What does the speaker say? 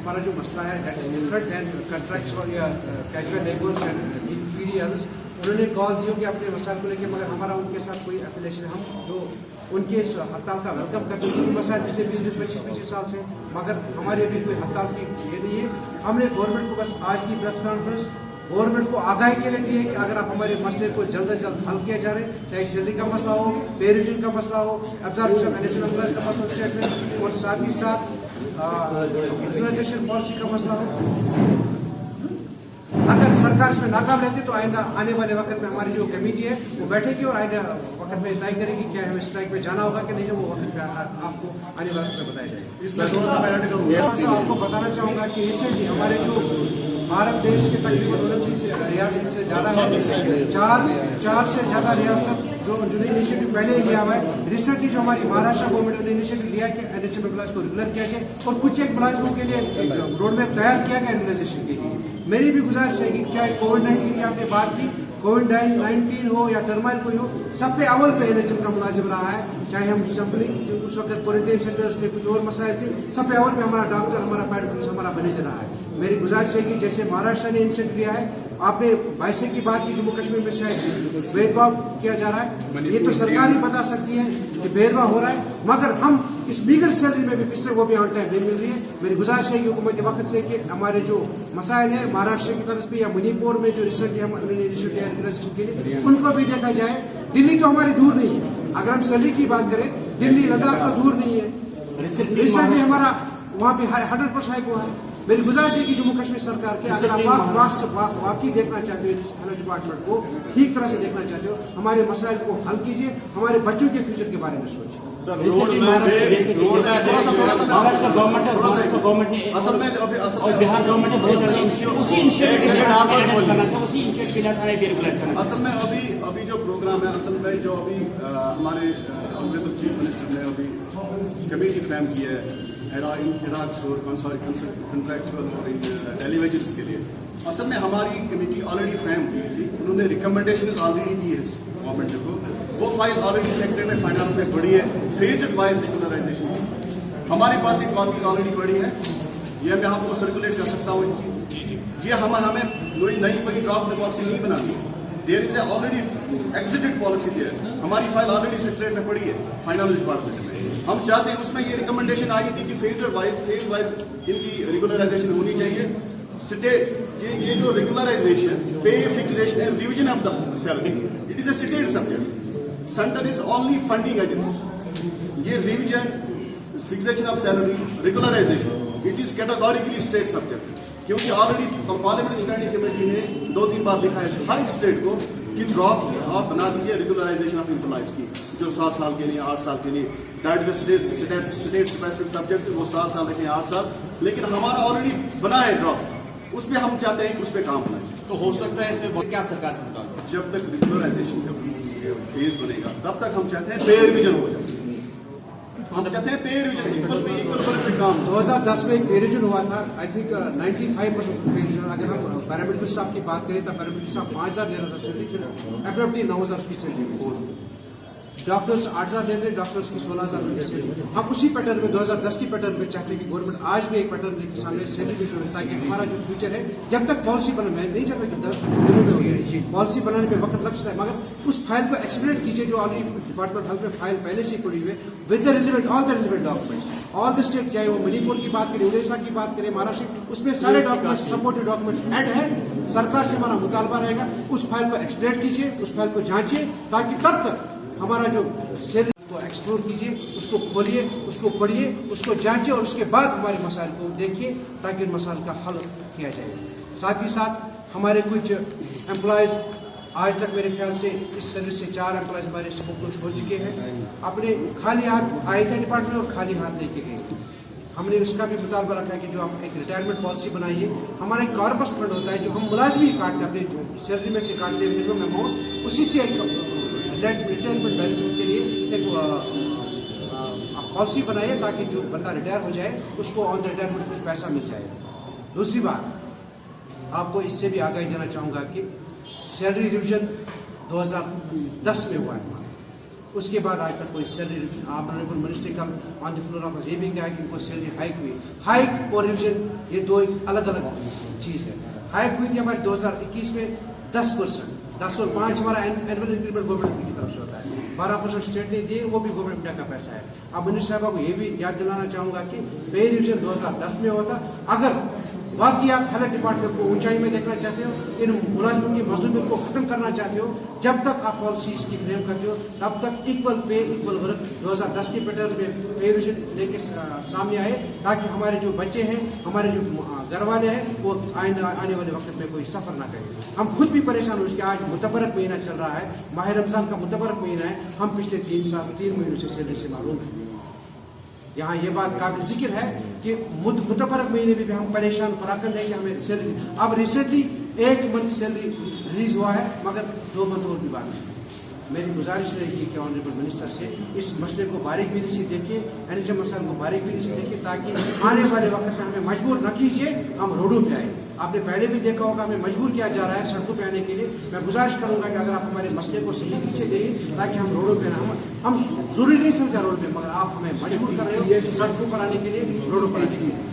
हमारा जो मसला है that is different than contractual या कैजुअल लेबर्स एंड पीडीएल्स। उन्होंने कॉल दी कि अपने मसाइल को लेकर, मगर हमारा उनके साथ कोई एफिलेशन, हम जो उनके इस हड़ताल का वेलकम करते हैं, मसाइल पिछले 20-25 साल से, मगर हमारे अभी कोई हड़ताल की ये नहीं है। हमने गवर्नमेंट को बस आज की प्रेस कॉन्फ्रेंस गवर्नमेंट को आगाही के लिए दी है कि अगर आप हमारे मसले को जल्द से जल्द हल किया जा रहे, चाहे सैलरी का मसला हो, पे रिविजन का मसला हो, एब्जॉर्प्शन मैनेजमेंट एम्प्लॉयज का मसला, स्टेट में, और साथ ही साथ यूटिलाइजेशन पॉलिसी का मसला हो। अगर सरकार इसमें नाकाम रहती तो आइंदा आने वाले वक्त में हमारी जो कमेटी है वो बैठेगी और आइंदा वक्त में तय करेगी क्या हमें स्ट्राइक पे जाना होगा कि नहीं, जब वो वक्त पे आपको आने वाले वक्त में बताया जाएगा। आपको बताना चाहूँगा कि रिसेंटली हमारे जो भारत देश के तकरीबन 29 रियासत से ज़्यादा है, चार से ज़्यादा रियासत जो इनिशिएटिव पहले ही लिया हुआ है। रिसेंटली जो हमारी महाराष्ट्र गवर्नमेंट ने इनिशिएटिव लिया है कि एनएचएम एम्प्लॉयज को रेगुलर किया जाए और कुछ एक मुलाजिमों के लिए एक रोड मैप तैयार किया गया रेगुलाइजेशन के लिए। मेरी भी गुजारिश है कि चाहे कोविड-19 की आपने बात की, कोविड-19 हो या टर्माइल कोई हो, सब पे अव्वल पे एनएचएम का मुलाजिम रहा है। चाहे हम सैम्पलिंग जो उस वक्त क्वारंटाइन सेंटर्स थे, कुछ और मसाइल थे, सब पे अव्वल पे हमारा डॉक्टर, हमारा पैरामेडिक्स, हमारा मैनेजर रहा है। मेरी गुजारिश है कि जैसे महाराष्ट्र ने इनिशिएटिव लिया है, आपने वैसे की बात की जम्मू कश्मीर में शायद भेदभाव किया जा रहा है, ये तो सरकार ही बता सकती है कि भेदभाव हो रहा है, मगर हम इस मीगर सैलरी में भी पिछले वो भी ऑन टाइम नहीं मिल रही है। मेरी गुजारिश है कि हुकूमत के वक्त से कि हमारे जो मसाइल है महाराष्ट्र की तरफ से या मणिपुर में जो रिसेंटली हम इनिशिएटिव लिया रेगुलेशन के लिए, उनको भी देखा जाए। दिल्ली तो हमारी दूर नहीं है, अगर हम सैलरी की बात करें, दिल्ली लद्दाख तो दूर नहीं है। रिसेंटली हमारा वहाँ पे 100% हाइक हुआ है। मेरी गुजारिश है कि जम्मू कश्मीर सरकार के अगर आप वाकई देखना चाहते हो, हेल्थ डिपार्टमेंट को ठीक तरह से देखना चाहते हो, हमारे मसाइल को हल कीजिए, हमारे बच्चों के फ्यूचर के बारे में सोचिए। असल में अभी जो प्रोग्राम है, असल में जो अभी हमारे चीफ मिनिस्टर ने अभी कमेटी फ्रेम की है इराक्स और कॉन्ट्रैक्चुअल और डेली वेजेस के लिए। असल में हमारी कमेटी ऑलरेडी फ्रेम हुई थी, उन्होंने रिकमेंडेशन ऑलरेडी दी है गवर्नमेंट को। वो फाइल ऑलरेडी सेक्रेटरी में फाइनेंस में पड़ी है, फेज्ड वाइज रेगुलराइजेशन की। हमारे पास एक कॉपी ऑलरेडी पड़ी है, ये मैं आपको सर्कुलेट कर सकता हूँ इनकी। ये हमें नई कोई ड्राफ्ट पॉलिसी नहीं बनानी, there is already existed policy there. हमारी फाइल ऑलरेडी सेक्रेटरी में पड़ी है फाइनेंस डिपार्टमेंट में। हम चाहते हैं, उसमें ये रिकमेंडेशन आई थी कि फेज वाइज इनकी रेगुलराइजेशन होनी चाहिए। स्टेट ये जो regularisation, pay fixation and revision of the salary, it is a state subject. Centre is only funding agency. ये revision, fixation of salary, regularisation, it is categorically state subject. क्योंकि already parliament standing committee ने 2-3 बार लिखा है हर एक state को कि drop आप बना दीजिए रेगुलराइजेशन ऑफ एम्प्लॉयज की, जो 7 साल के लिए, 8 साल के लिए, that is state specific subject. वो 7 साल रखें, 8 साल, लेकिन हमारा ऑलरेडी बना है ड्रॉप, उसमें हम चाहते हैं कि उस पर काम होना चाहिए। तो हो सकता है इसमें क्या सरकार से बता दो, जब तक रेगुलराइजेशन का फेज बनेगा तब तक हम चाहते हैं पे रिविजन हो जाए। हम चाहते हैं पे रिविजन इक्वल पे काम। 2010 में एक पे रिविजन हुआ था, आई थिंक 95% पे रिविजन। अगर हम पैरामेडिकल स्टाफ की बात करें तो पैरामेडिकल स्टाफ 5,000 दे रहा था सैलरी, फिर अप्रॉप्टली 9,000 उसकी सैलरी। डॉक्टर्स 8,000 देते हैं, डॉक्टर्स की 16,000 उनकी सैलरी। हम उसी पैटर्न में 2010 की पैटर्न में चाहते हैं कि गवर्नमेंट आज भी एक पैटर्न लेकर सामने सैलरी की जरूरत, ताकि हमारा जो फ्यूचर है, जब तक पॉलिसी बना, मैं नहीं चाहता कि 10 दिनों में हो जाए, पॉलिसी बनाने में वक्त लग सकता है, मगर उस फाइल को एक्सप्लेन कीजिए जो ऑलरेडी डिपार्टमेंट हेल्थ में फाइल पहले से पड़ी हुई है, with the relevant all the relevant documents, all the state, चाहे वो मणिपुर की बात करें, उड़ीसा की बात करें, महाराष्ट्र, उसमें सारे डॉक्यूमेंट्स, सपोर्टिव डॉक्यूमेंट्स ऐड है। सरकार से हमारा मुतालबा रहेगा, उस फाइल को एक्सप्लेन कीजिए, उस फाइल को जांचिए, ताकि तब तक हमारा जो सैलरी को एक्सप्लोर कीजिए, उसको खोलिए, उसको पढ़िए, उसको जांचिए और उसके बाद हमारे मसाइल को देखिए, ताकि उन मसाइल का हल किया जाए। साथ ही साथ हमारे कुछ एम्प्लॉयज आज तक मेरे ख्याल से इस सर्विस से 4 एम्प्लॉयज हमारे स्पोकन हो चुके हैं, अपने खाली हाथ आए थे डिपार्टमेंट और खाली हाथ लेके गए। हमने इसका भी मुतालबा रखा है कि जो आप एक रिटायरमेंट पॉलिसी बनाइए, हमारा एक कॉर्पस फंड होता है जो हम मुलाजमी काटते हैं, अपने सैलरी में से काटते हैं मिनिमम अमाउंट, उसी से रिटायरमेंट बेनिफिट के लिए एक पॉलिसी बनाइए, ताकि जो बंदा रिटायर हो जाए उसको ऑन द रिटायरमेंट कुछ पैसा मिल जाए। दूसरी बात, आपको इससे भी आगाही देना चाहूँगा कि सैलरी रिविजन 2010 में हुआ है, उसके बाद आज तक कोई सैलरी ऑनरेबल मिनिस्टर कल ऑन द फ्लोर ऑफ ये भी कहा कि इनको सैलरी हाइक हुई। हाइक और रिविजन ये दो अलग अलग चीज़ है। हाइक हुई थी हमारे 2021 में 10%, 10 और 5 हमारा एनुअल इंक्रीमेंट गवर्नमेंट की तरफ से होता है। 12% स्टेट ने दिए, वो भी गवर्नमेंट का पैसा है। अब मिनिस्टर साहब को ये भी याद दिलाना चाहूँगा कि पे रिविजन 2010 में होता। अगर बाकी आप हेल्थ डिपार्टमेंट को ऊंचाई में देखना चाहते हो, इन मुलाजिमों की मजदूरी को खत्म करना चाहते हो, जब तक आप पॉलिसी इसकी फ्रेम करते हो तब तक इक्वल पे इक्वल वर्क 2010 के पैटर्न में पे रिविजन लेके सामने आए, ताकि हमारे जो बच्चे हैं, हमारे जो घर वाले हैं, वो आने वाले वक्त में कोई सफर ना करें। हम खुद भी परेशान हो उसके। आज मुतबरक महीना चल रहा है, माह रमजान का मुतबरक महीना है, हम पिछले 3 महीनों से सैलरी से मालूम हैं। यहाँ ये बात काबिल जिक्र है कि मुतबरक महीने में भी हम परेशान फराकन रहेंगे, हमें सैलरी। अब रिसेंटली 1 मंथ सैलरी रिलीज हुआ है, मगर 2 मंथ और की बात है। मेरी गुजारिश रहेगी कि ऑनरेबल मिनिस्टर से इस मसले को बारीकबीनी से देखिए, एनएचएम मसले को बारीकबीनी से देखिए, ताकि आने वाले वक्त में हमें मजबूर न कीजिए हम रोडों पे आए। आपने पहले भी देखा होगा हमें मजबूर किया जा रहा है सड़कों पे आने के लिए। मैं गुजारिश करूंगा कि अगर आप हमारे मसले को सही से दें ताकि हम रोडों पे ना, हम जरूरी नहीं समझा रोड पे, मगर आप हमें मजबूर कर रहे हो सड़कों पर आने के लिए, रोडों पर आने के लिए।